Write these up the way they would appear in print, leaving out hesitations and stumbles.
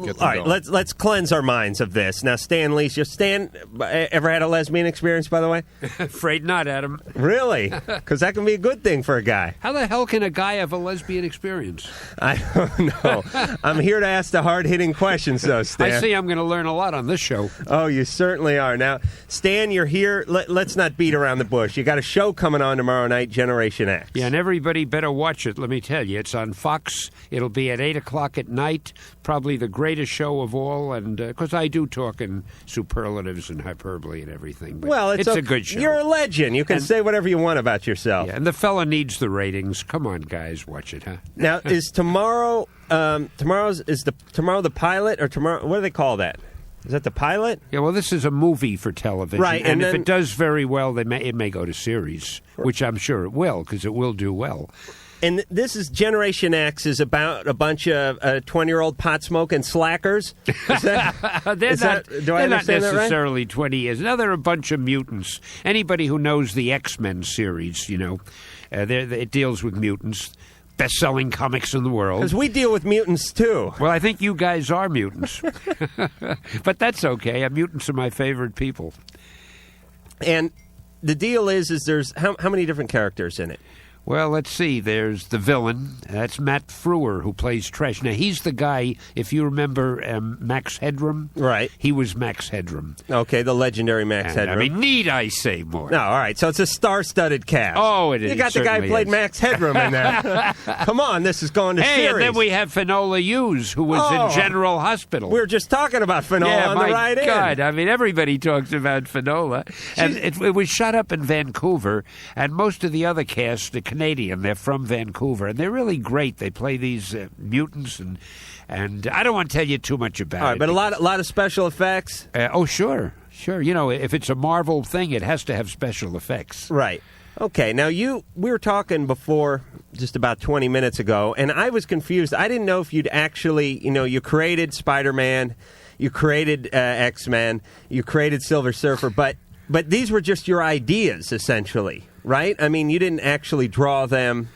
get them all right, going. let's cleanse our minds of this. Now, Stan Leach, Stan, ever had a lesbian experience, by the way? Afraid not, Adam. Really? Because that can be a good thing for a guy. How the hell can a guy have a lesbian experience? I don't know. I'm here to ask the hard-hitting questions, though, Stan. I see I'm going to learn a lot on this show. Oh, you certainly are. Now, Stan, you're here. Let's not beat around the bush. You got a show coming on tomorrow night, Generation X. Yeah, and everybody better watch it, let me tell you. It's on Fox. It'll be at 8 o'clock at night. Probably the greatest show of all. And because I do talk in superlatives and hyperbole and everything. But well, it's a good show. You're a legend. You can say whatever you want about yourself. Yeah, and the fella needs the ratings. Come on, guys, watch it, huh? Now, is tomorrow tomorrow the pilot, or tomorrow, what do they call that? Is that the pilot? Yeah, well, this is a movie for television. Right, and and if then, it does very well, it may go to series, which I'm sure it will, because it will do well. And this is Generation X is about a bunch of 20-year-old pot-smoking slackers. Is that, they're not necessarily right? 20 years. Now, they're a bunch of mutants. Anybody who knows the X-Men series, it deals with mutants. Best-selling comics in the world. Because we deal with mutants, too. Well, I think you guys are mutants. But that's okay. Mutants are my favorite people. And the deal is there's how many different characters in it? Well, let's see. There's the villain. That's Matt Frewer, who plays Tresh. Now, he's the guy, if you remember Max Headroom. Right. He was Max Headroom. Okay, the legendary Max Headroom. I mean, need I say more? No, all right. So it's a star-studded cast. Oh, it is. You got the guy who played Max Headroom in there. Come on, this is going to series. And then we have Finola Hughes, who was in General Hospital. We were just talking about Finola on the ride in. God. I mean, everybody talks about Finola. And it was shot up in Vancouver, and most of the other cast, the Canadian, they're from Vancouver, and they're really great. They play these mutants, and I don't want to tell you too much about it. All right, but a lot of special effects? Sure. If it's a Marvel thing, it has to have special effects. Right. Okay, now we were talking before, just about 20 minutes ago, and I was confused. I didn't know if you'd actually, you created Spider-Man, you created X-Men, you created Silver Surfer, but these were just your ideas, essentially, right? I mean, you didn't actually draw them.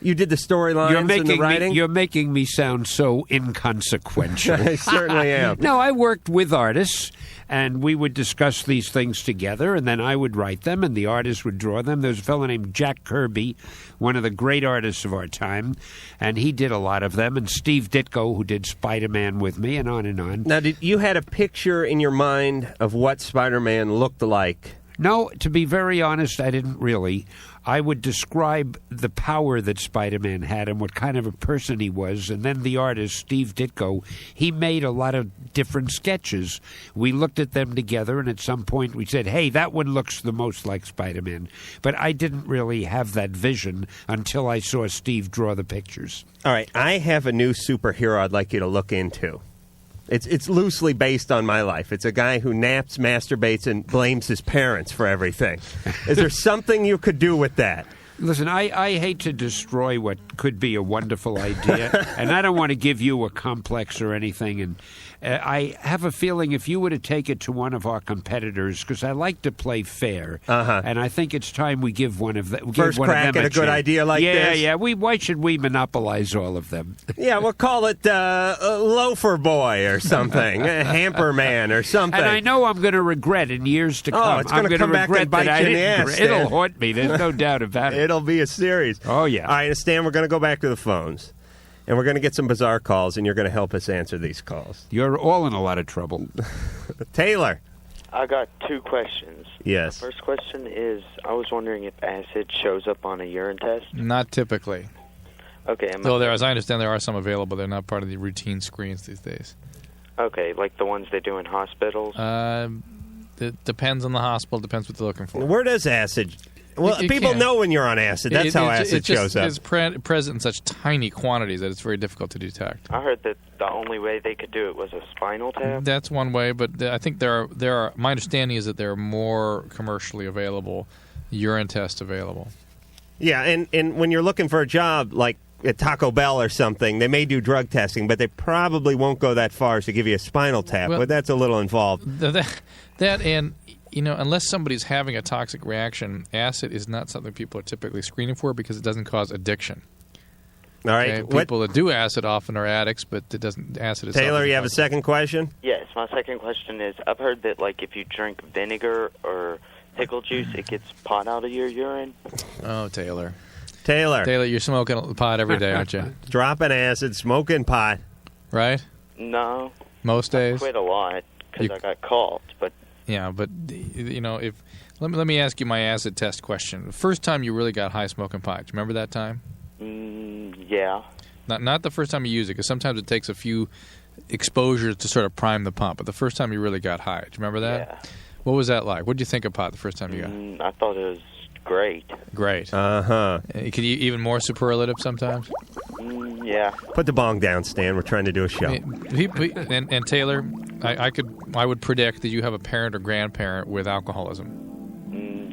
You did the storylines and the writing? You're making me sound so inconsequential. I certainly am. No, I worked with artists, and we would discuss these things together, and then I would write them, and the artist would draw them. There's a fellow named Jack Kirby, one of the great artists of our time, and he did a lot of them, and Steve Ditko, who did Spider-Man with me, and on and on. Now, you had a picture in your mind of what Spider-Man looked like? No, to be very honest, I didn't really. I would describe the power that Spider-Man had and what kind of a person he was. And then the artist, Steve Ditko, he made a lot of different sketches. We looked at them together, and at some point we said, hey, that one looks the most like Spider-Man. But I didn't really have that vision until I saw Steve draw the pictures. All right, I have a new superhero I'd like you to look into. It's loosely based on my life. It's a guy who naps, masturbates, and blames his parents for everything. Is there something you could do with that? Listen, I hate to destroy what could be a wonderful idea, and I don't want to give you a complex or anything. And I have a feeling if you were to take it to one of our competitors, because I like to play fair, and I think it's time we give one of them first crack at a good idea like this. Yeah. Why should we monopolize all of them? Yeah, we'll call it Loafer Boy or something, Hamper Man or something. And I know I'm going to regret in years to come. Oh, it's going to come back and bite you in the ass. It'll haunt me. There's no doubt about it. It'll be a series. Oh, yeah. All right, Stan, we're going to go back to the phones. And we're going to get some bizarre calls, and you're going to help us answer these calls. You're all in a lot of trouble. Taylor. I got two questions. Yes. First question is, I was wondering if acid shows up on a urine test. Not typically. Okay. Though as I understand, there are some available. They're not part of the routine screens these days. Okay, like the ones they do in hospitals? It depends on the hospital. Depends what they're looking for. Where does acid... Well, people know when you're on acid. That's how acid shows up. It's present in such tiny quantities that it's very difficult to detect. I heard that the only way they could do it was a spinal tap. That's one way, but I think there are. My understanding is that there are more commercially available urine tests available. Yeah, and when you're looking for a job like at Taco Bell or something, they may do drug testing, but they probably won't go that far as to give you a spinal tap. Well, but that's a little involved. That and. Unless somebody's having a toxic reaction, acid is not something people are typically screening for because it doesn't cause addiction. All right. Okay? People that do acid often are addicts, but it doesn't acid itself. Taylor, you have a second question? Yes, my second question is, I've heard that like if you drink vinegar or pickle juice, it gets pot out of your urine. Oh, Taylor, you're smoking pot every day, aren't you? Dropping acid, smoking pot. Right? No. Most days? I quit a lot because I got caught, but... Yeah, but, if... Let me ask you my acid test question. The first time you really got high smoking pot, do you remember that time? Yeah. Not the first time you use it, because sometimes it takes a few exposures to sort of prime the pump, but the first time you really got high. Do you remember that? Yeah. What was that like? What did you think of pot the first time you got? I thought it was great. Great. Uh-huh. Could you even more superlative sometimes? Yeah. Put the bong down, Stan. We're trying to do a show. And Taylor, I would predict that you have a parent or grandparent with alcoholism.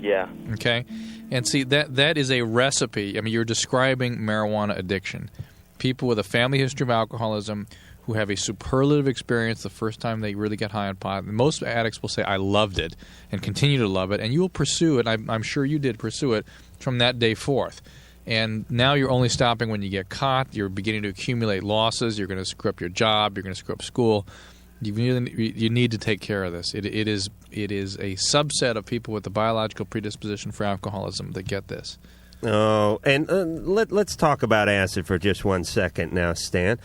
Yeah. Okay? And see, that is a recipe. I mean, you're describing marijuana addiction. People with a family history of alcoholism who have a superlative experience the first time they really get high on pot. Most addicts will say, I loved it, and continue to love it, and you will pursue it. I'm sure you did pursue it from that day forth. And now you're only stopping when you get caught. You're beginning to accumulate losses. You're going to screw up your job. You're going to screw up school. You need to take care of this. It is a subset of people with the biological predisposition for alcoholism that get this. Oh, and let's talk about acid for just 1 second now, Stan.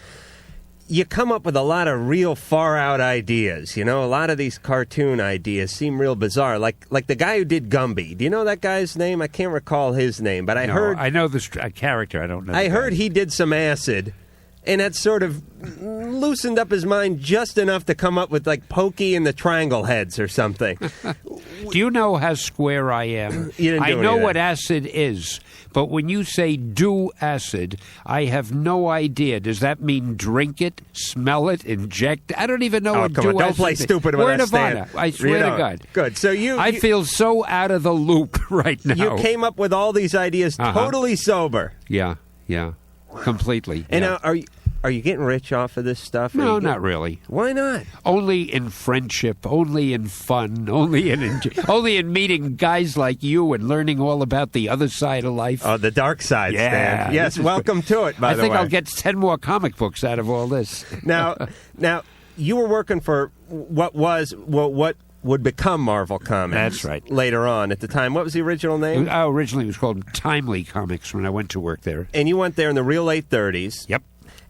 You come up with a lot of real far-out ideas. A lot of these cartoon ideas seem real bizarre. Like the guy who did Gumby. Do you know that guy's name? I can't recall his name, but I know the character. I don't know. I heard he did some acid, and that sort of loosened up his mind just enough to come up with, like, Pokey and the Triangle Heads or something. Do you know how square I am? You didn't do I know any of what that. acid is, but when you say do acid, I have no idea. Does that mean drink it, smell it, inject? I don't even know what come do on. Don't acid play is. stupid with Word us, of honor. Stan. I swear to God. Good. So I feel so out of the loop right now. You came up with all these ideas totally sober. Yeah, completely. And yeah. now, are you getting rich off of this stuff? No, not really. Why not? Only in friendship, only in fun, only in meeting guys like you and learning all about the other side of life. Oh, the dark side, Stan. Yes, welcome to it, by the way. I think I'll get 10 more comic books out of all this. Now, you were working for what would become Marvel Comics. That's right. Later on at the time. What was the original name? Originally it was called Timely Comics when I went to work there. And you went there in the real late 30s. Yep.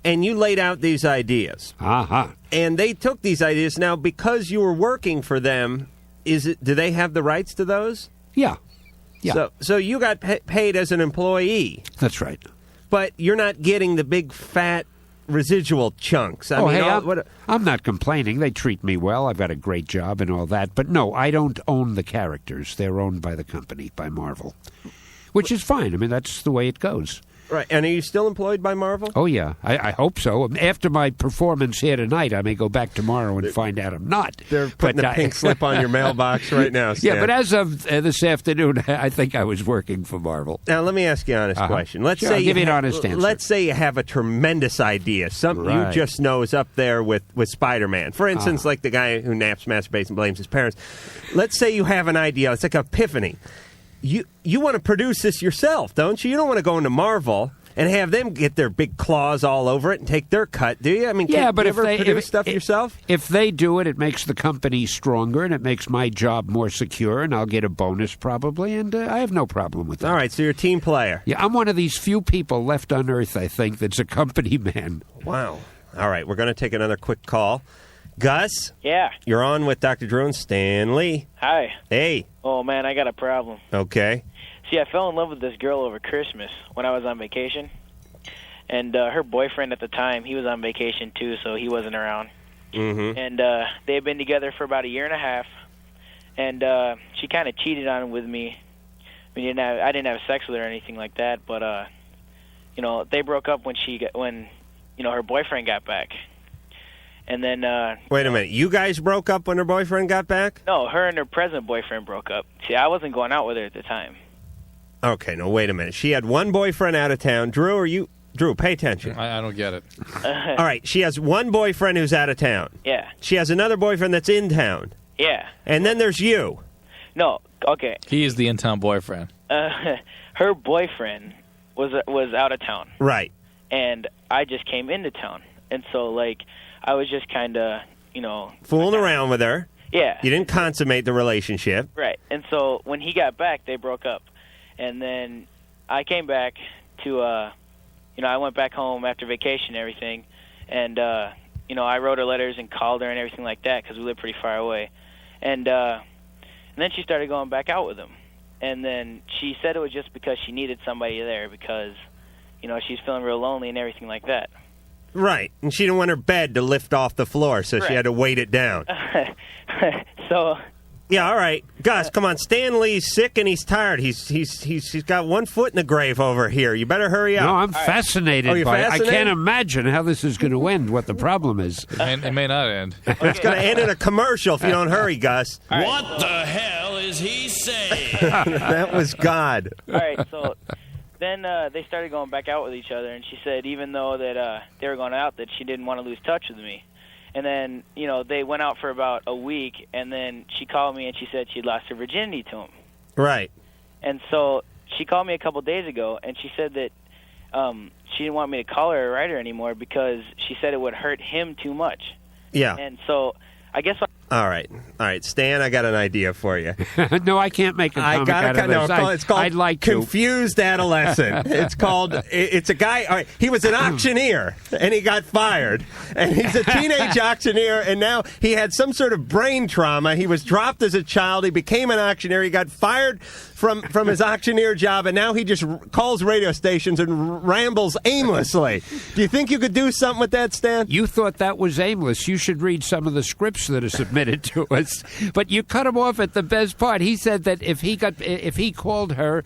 And you laid out these ideas. Uh-huh. And they took these ideas. Now, because you were working for them, do they have the rights to those? Yeah. So you got paid as an employee. That's right. But you're not getting the big, fat residual chunks. I'm not complaining. They treat me well. I've got a great job and all that. But no, I don't own the characters. They're owned by the company, by Marvel, which is fine. I mean, that's the way it goes. Right. And are you still employed by Marvel? Oh, yeah. I hope so. After my performance here tonight, I may go back tomorrow and find out I'm not. They're putting a pink slip on your mailbox right now, Stan. Yeah, but as of this afternoon, I think I was working for Marvel. Now, let me ask you an honest question. Let's Sure, say I'll give you an honest answer. Let's say you have a tremendous idea, something you Right. just know is up there with Spider-Man. For instance, like the guy who naps, masturbates, and blames his parents. Let's say you have an idea. It's like an epiphany. You want to produce this yourself, don't you? You don't want to go into Marvel and have them get their big claws all over it and take their cut, do you? I mean, Yeah, but you if ever they produce stuff yourself? If they do it, it makes the company stronger and it makes my job more secure, and I'll get a bonus probably, and I have no problem with that. All right, so you're a team player. Yeah, I'm one of these few people left on Earth, I think, that's a company man. Wow. All right, we're going to take another quick call. Gus? Yeah. You're on with Dr. Drew and Stan Lee. Hi. Hey. Oh, man, I got a problem. Okay. See, I fell in love with this girl over Christmas when I was on vacation. And her boyfriend at the time, he was on vacation too, so he wasn't around. Mm-hmm. And they had been together for about a year and a half. And she kind of cheated on with me. I mean, I didn't have sex with her or anything like that, but they broke up when her boyfriend got back. And then wait a minute, you guys broke up when her boyfriend got back? No, her and her present boyfriend broke up. See, I wasn't going out with her at the time. Okay, no, wait a minute. She had one boyfriend out of town. Drew, pay attention. I don't get it. All right, she has one boyfriend who's out of town. Yeah. She has another boyfriend that's in town. Yeah. And then there's you. No, okay. He is the in-town boyfriend. Her boyfriend was out of town. Right. and I just came into town, and so like I was just kind of fooling around with her. Yeah. You didn't consummate the relationship. Right. And so when he got back, they broke up. And then I came back to, I went back home after vacation and everything. And, I wrote her letters and called her and everything like that because we live pretty far away. And then she started going back out with him. And then she said it was just because she needed somebody there because, she's feeling real lonely and everything like that. Right. And she didn't want her bed to lift off the floor, so she had to weight it down. So... Yeah, all right. Gus, come on. Stan Lee's sick and he's tired. He's got one foot in the grave over here. You better hurry up. No, I'm fascinated you're by it. fascinated? I can't imagine how this is going to end, what the problem is. It may not end. It's going to end in a commercial if you don't hurry, Gus. What the hell is he saying? That was God. All right, so then they started going back out with each other, and she said even though that they were going out, that she didn't want to lose touch with me. And then, they went out for about a week, and then she called me and she said she'd lost her virginity to him. Right. And so she called me a couple days ago, and she said that she didn't want me to call her or write her anymore because she said it would hurt him too much. Yeah. And so I guess... All right, Stan, I got an idea for you. No, I can't make a comic out of this. It's called I'd like to. Confused Adolescent. It's a guy, all right, he was an auctioneer, and he got fired. And he's a teenage auctioneer, and now he had some sort of brain trauma. He was dropped as a child. He became an auctioneer. He got fired from his auctioneer job, and now he just calls radio stations and rambles aimlessly. Do you think you could do something with that, Stan? You thought that was aimless. You should read some of the scripts that are submitted to us. But you cut him off at the best part. He said that if he called her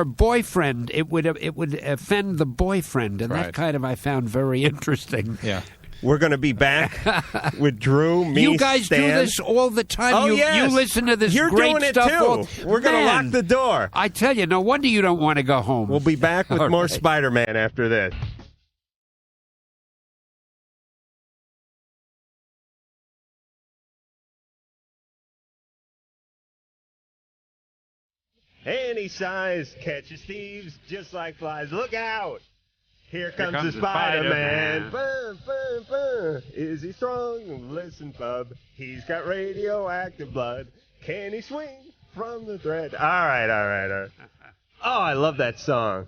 boyfriend, it would offend the boyfriend, and that kind of I found very interesting. Yeah. We're going to be back with Drew, me, You guys Stan. do this all the time. Oh, You listen to this You're great doing it stuff. too. We're going to lock the door. I tell you, no wonder you don't want to go home. We'll be back with more Spider-Man after this. Any size catches thieves just like flies. Look out! Here comes the Spider-Man. Bum, bum, bum. Is he strong? Listen, bub. He's got radioactive blood. Can he swing from the thread? All right. Oh, I love that song.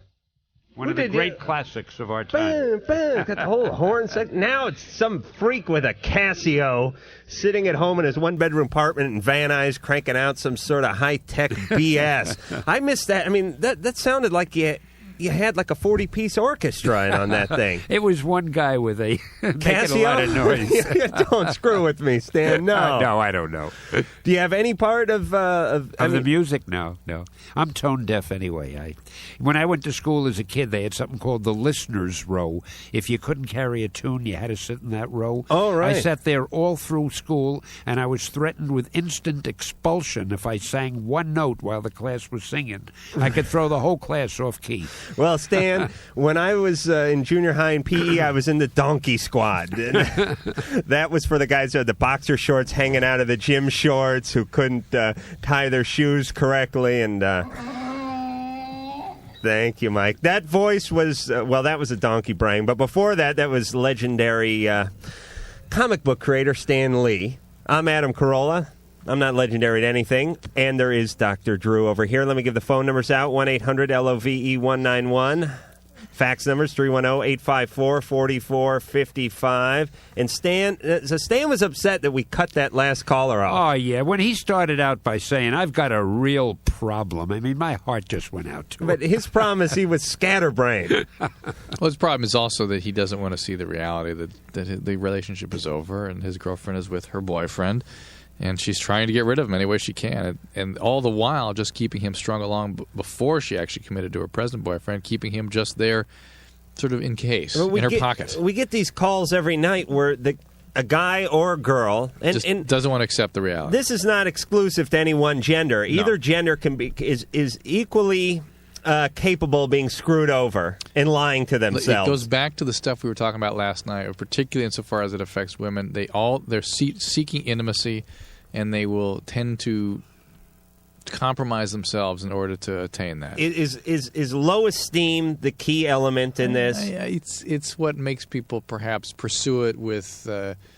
One of the great classics of our time. Got the whole horn section. Now it's some freak with a Casio sitting at home in his one-bedroom apartment in Van Nuys cranking out some sort of high-tech BS. I missed that. I mean, that sounded like you had like a 40-piece orchestra on that thing. It was one guy with a Casio? making a lot of noise. Don't screw with me, Stan. No. No, I don't know. Do you have any part of the music? No. I'm tone deaf anyway. When I went to school as a kid, they had something called the listener's row. If you couldn't carry a tune, you had to sit in that row. Oh, right. I sat there all through school, and I was threatened with instant expulsion if I sang one note while the class was singing. I could throw the whole class off key. Well, Stan, when I was in junior high in PE, I was in the donkey squad. That was for the guys who had the boxer shorts hanging out of the gym shorts, who couldn't tie their shoes correctly. And thank you, Mike. That voice was, that was a donkey brain. But before that, that was legendary comic book creator Stan Lee. I'm Adam Carolla. I'm not legendary at anything. And there is Dr. Drew over here. Let me give the phone numbers out. 1-800-LOVE-191. Fax numbers 310-854-4455. And Stan was upset that we cut that last caller off. Oh, yeah. When he started out by saying, I've got a real problem, I mean, my heart just went out to him. But his promise, he was scatterbrained. Well, his problem is also that he doesn't want to see the reality that the relationship is over and his girlfriend is with her boyfriend. And she's trying to get rid of him any way she can. And all the while just keeping him strung along before she actually committed to her present boyfriend, keeping him just there sort of in case, in her pocket. We get these calls every night where a guy or a girl and doesn't want to accept the reality. This is not exclusive to any one gender. Either gender is equally capable of being screwed over and lying to themselves. It goes back to the stuff we were talking about last night, particularly insofar as it affects women. They're seeking intimacy, and they will tend to compromise themselves in order to attain that. Is low esteem the key element in this? It's what makes people perhaps pursue it with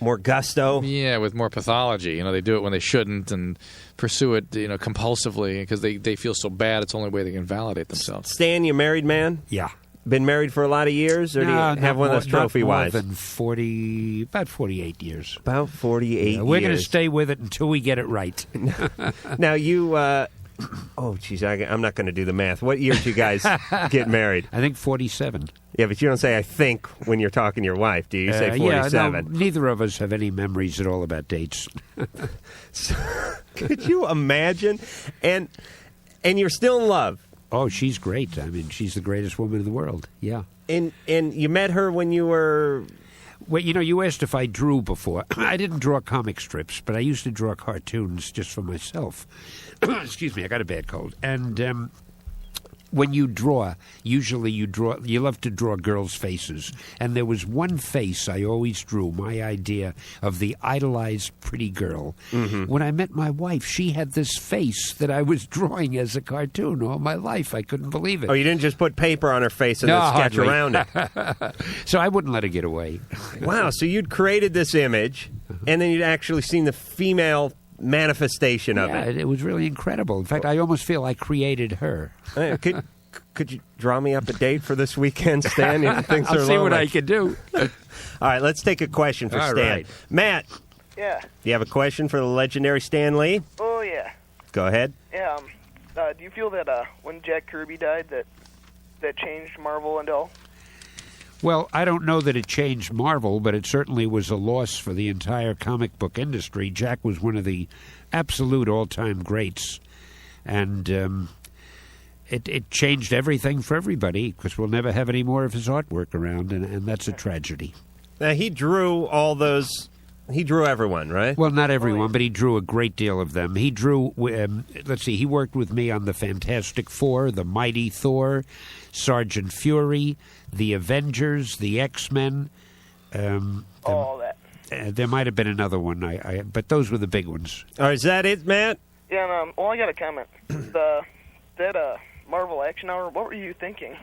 more gusto. Yeah, with more pathology. They do it when they shouldn't and pursue it, compulsively because they feel so bad. It's the only way they can validate themselves. Stan, you married man? Yeah. Been married for a lot of years, or do you have one of those trophy wives? More than about 48 years. About 48 years. We're going to stay with it until we get it right. Now you, I'm not going to do the math. What year did you guys get married? I think 47. Yeah, but you don't say "I think" when you're talking to your wife, do you? You say 47. Yeah, no, neither of us have any memories at all about dates. So, could you imagine? And you're still in love. Oh, she's great. I mean, she's the greatest woman in the world. Yeah. And you met her when you were... Well, you asked if I drew before. I didn't draw comic strips, but I used to draw cartoons just for myself. Excuse me, I got a bad cold. And when you draw, usually you love to draw girls' faces. And there was one face I always drew, my idea of the idolized pretty girl. Mm-hmm. When I met my wife, she had this face that I was drawing as a cartoon all my life. I couldn't believe it. Oh, you didn't just put paper on her face and then sketch hardly. around it. So I wouldn't let her get away. Wow, so you'd created this image, and then you'd actually seen the female manifestation of it. It was really incredible. In fact, I almost feel I created her. Could you draw me up a date for this weekend, Stan? I'll see what I can do. All right, let's take a question for All Stan. right. Matt. Yeah. Do you have a question for the legendary Stan Lee? Oh, yeah. Go ahead. Yeah. Do you feel that when Jack Kirby died that changed Marvel and all? Well, I don't know that it changed Marvel, but it certainly was a loss for the entire comic book industry. Jack was one of the absolute all-time greats, and it changed everything for everybody because we'll never have any more of his artwork around, and that's a tragedy. Now, he drew all those... He drew everyone, right? Well, not everyone, but he drew a great deal of them. He drew, he worked with me on the Fantastic Four, the Mighty Thor, Sergeant Fury, the Avengers, the X-Men. All that. There might have been another one, but those were the big ones. Is that it, Matt? Yeah, and, I got a comment. That Marvel Action Hour, what were you thinking?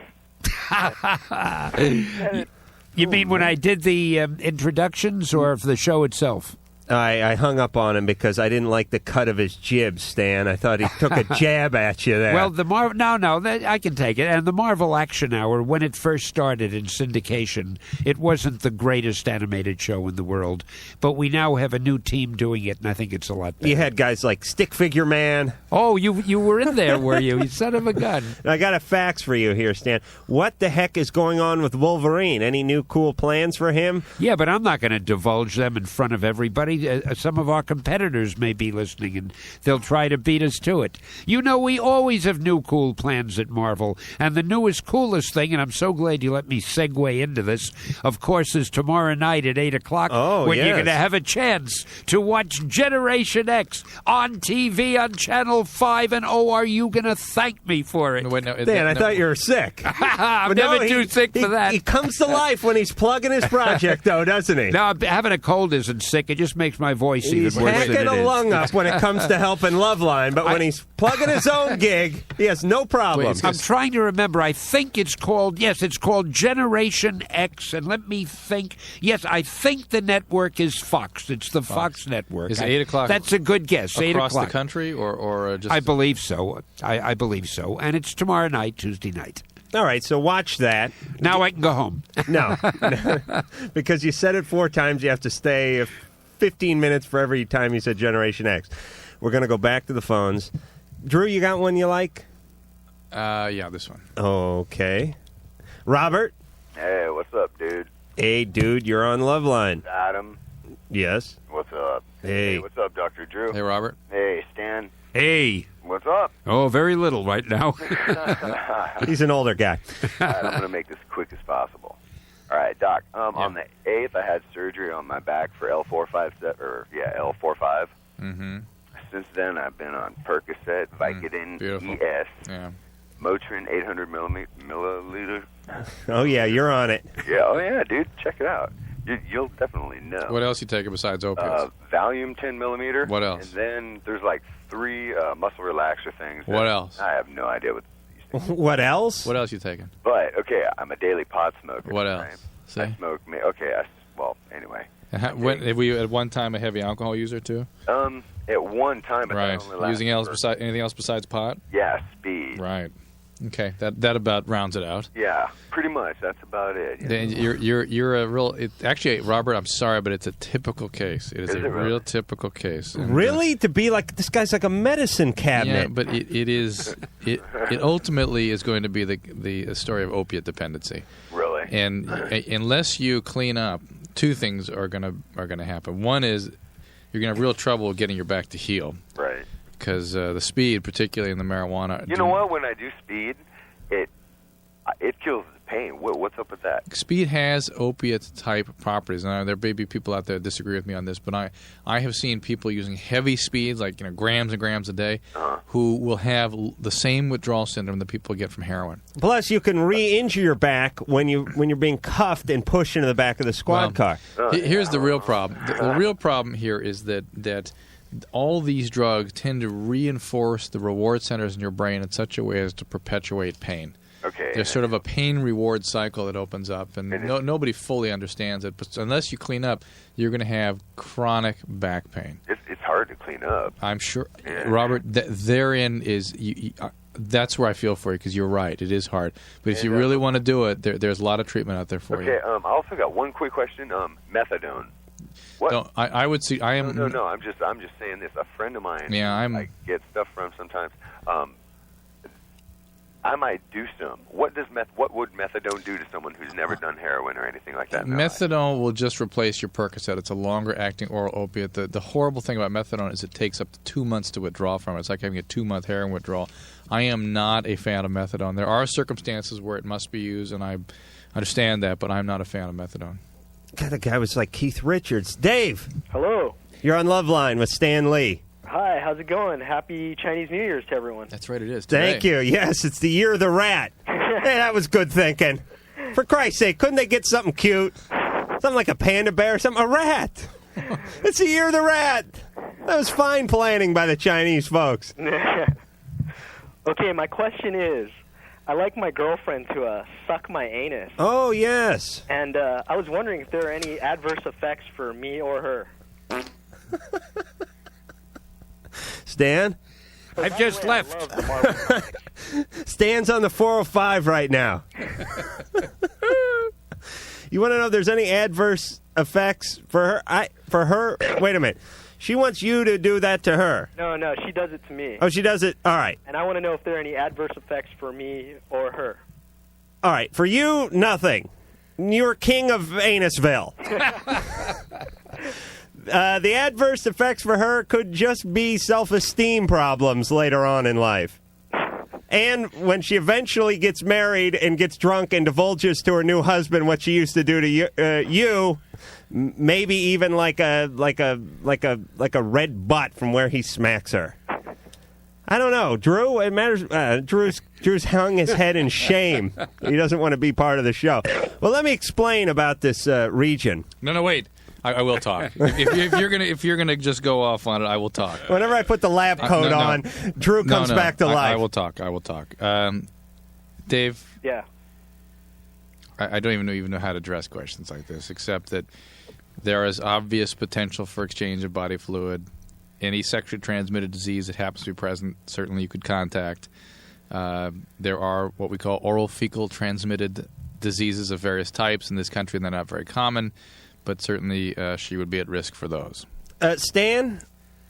You mean when I did the introductions or of the show itself? I hung up on him because I didn't like the cut of his jib, Stan. I thought he took a jab at you there. Well, I can take it. And the Marvel Action Hour, when it first started in syndication, it wasn't the greatest animated show in the world. But we now have a new team doing it, and I think it's a lot better. You had guys like Stick Figure Man. Oh, you were in there, were you? You son of a gun. I got a fax for you here, Stan. What the heck is going on with Wolverine? Any new cool plans for him? Yeah, but I'm not going to divulge them in front of everybody. Some of our competitors may be listening, and they'll try to beat us to it. We always have new cool plans at Marvel, and the newest, coolest thing, and I'm so glad you let me segue into this, of course, is tomorrow night at 8 o'clock when you're going to have a chance to watch Generation X on TV on Channel 5, and are you going to thank me for it? Wait, Dan, I thought you were sick. I'm never too sick for that. He comes to life when he's plugging his project, though, doesn't he? No, having a cold isn't sick. It just makes my voice even worse than it is. He's hacking a lung up when it comes to helping LoveLine, but when he's plugging his own gig, he has no problem. I'm trying to remember. I think it's called Generation X, and let me think. Yes, I think the network is Fox. It's the Fox network. Is it 8 o'clock? That's a good guess. 8 o'clock. Across the country, or just... I believe so. I believe so. And it's tomorrow night, Tuesday night. All right, so watch that. Now I can go home. No. Because you said it 4 times, you have to stay 15 minutes for every time you said Generation X. We're going to go back to the phones. Drew, you got one you like? Yeah, this one. Okay. Robert? Hey, what's up, dude? Hey, dude, you're on LoveLine. Adam? Yes? What's up? Hey. What's up, Dr. Drew? Hey, Robert. Hey, Stan? Hey. What's up? Oh, very little right now. He's an older guy. All right, I'm going to make this quick as possible. All right, Doc. On the 8th, I had surgery on my back for L4-5. Mm-hmm. Since then, I've been on Percocet, Vicodin, ES, Motrin 800 milliliter. Oh, yeah, you're on it. Yeah, oh, yeah, dude. Check it out. You'll definitely know. What else you taking besides opiates? Valium 10 millimeter. What else? And then there's like 3 muscle relaxer things. What else? I have no idea what these things. What else? What else you taking? But okay, I'm a daily pot smoker. What else? Right? See? I smoke. Well, anyway. And were you at one time a heavy alcohol user too? At one time, but Right. that only Using anything else besides pot? Yeah, speed. Right. Okay. That about rounds it out. Yeah, pretty much. That's about it. You know? Then you're a real. Actually, Robert, I'm sorry, but it's a typical case. It is a really? real typical case. And, Really? To be like this guy's like a medicine cabinet. Yeah, but it is. It ultimately is going to be the story of opiate dependency. Really? And unless you clean up, 2 things are gonna happen. One is you're gonna have real trouble getting your back to heal. Right. Because the speed, particularly in the marijuana. You know what? When I do speed, it kills the pain. What's up with that? Speed has opiate-type properties. Now, there may be people out there that disagree with me on this, but I have seen people using heavy speeds, like grams and grams a day, who will have the same withdrawal syndrome that people get from heroin. Plus, you can re-injure your back when you're being cuffed and pushed into the back of the squad car. Here's the real problem. The real problem here is that all these drugs tend to reinforce the reward centers in your brain in such a way as to perpetuate pain. Okay. There's sort of a pain-reward cycle that opens up, and nobody fully understands it. But unless you clean up, you're going to have chronic back pain. It's hard to clean up. I'm sure, Robert. Therein is that's where I feel for you because you're right. It is hard, but if you really want to do it, there's a lot of treatment out there for you. Okay. I also got one quick question. Methadone. What? No, I would see. I am. No. I'm just saying this. A friend of mine. Yeah, I get stuff from sometimes. I might do some. What would methadone do to someone who's never done heroin or anything like that? Methadone will just replace your Percocet. It's a longer-acting oral opiate. The horrible thing about methadone is it takes up to 2 months to withdraw from it. It's like having a 2-month heroin withdrawal. I am not a fan of methadone. There are circumstances where it must be used, and I understand that, but I'm not a fan of methadone. God, the guy was like Keith Richards. Dave. Hello. You're on LoveLine with Stan Lee. Hi, how's it going? Happy Chinese New Year's to everyone. That's right, it is. Thank you. Yes, it's the year of the rat. Hey, that was good thinking. For Christ's sake, couldn't they get something cute? Something like a panda bear or something? A rat. It's the year of the rat. That was fine planning by the Chinese folks. Okay, my question is, I like my girlfriend to suck my anus. Oh, yes. And I was wondering if there are any adverse effects for me or her. Stan? I've just left. Stan's on the 405 right now. You want to know if there's any adverse effects for her? Wait a minute. She wants you to do that to her. No, she does it to me. Oh, she does it? All right. And I want to know if there are any adverse effects for me or her. All right. For you, nothing. You're king of Anusville. The adverse effects for her could just be self-esteem problems later on in life. And when she eventually gets married and gets drunk and divulges to her new husband what she used to do to you, maybe even like a red butt from where he smacks her. I don't know, Drew. It matters. Drew's hung his head in shame. He doesn't want to be part of the show. Well, let me explain about this region. No, wait. I will talk. if you're gonna just go off on it, I will talk. Whenever I put the lab coat on, Drew comes back to life. I will talk. Dave. Yeah. I don't even know how to address questions like this, except that there is obvious potential for exchange of body fluid. Any sexually transmitted disease that happens to be present, certainly you could contact. There are what we call oral fecal transmitted diseases of various types in this country, and they're not very common. But certainly she would be at risk for those. Stan,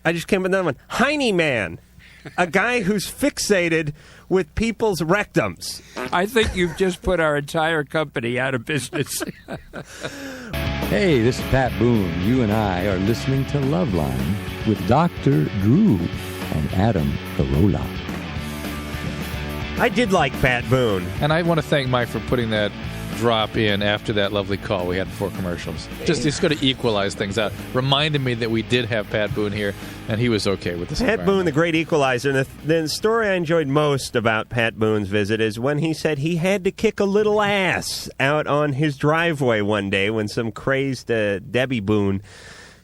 I just came up with another one. Heine Man, a guy who's fixated with people's rectums. I think you've just put our entire company out of business. Hey, this is Pat Boone. You and I are listening to LoveLine with Dr. Drew and Adam Carolla. I did like Pat Boone. And I want to thank Mike for putting that drop in after that lovely call we had before commercials. Just going to equalize things out. Reminded me that we did have Pat Boone here, and he was okay with this. Pat Boone, the great equalizer. And the story I enjoyed most about Pat Boone's visit is when he said he had to kick a little ass out on his driveway one day when some crazed Debbie Boone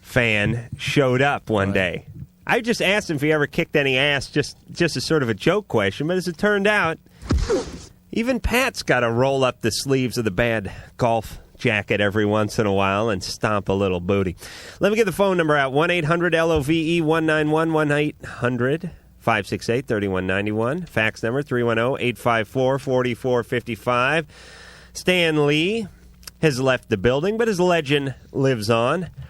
fan showed up one day. I just asked him if he ever kicked any ass, just as sort of a joke question, but as it turned out, even Pat's got to roll up the sleeves of the bad golf jacket every once in a while and stomp a little booty. Let me get the phone number out, 1-800-LOVE-191, 1-800-568-3191. Fax number, 310-854-4455. Stan Lee has left the building, but his legend lives on.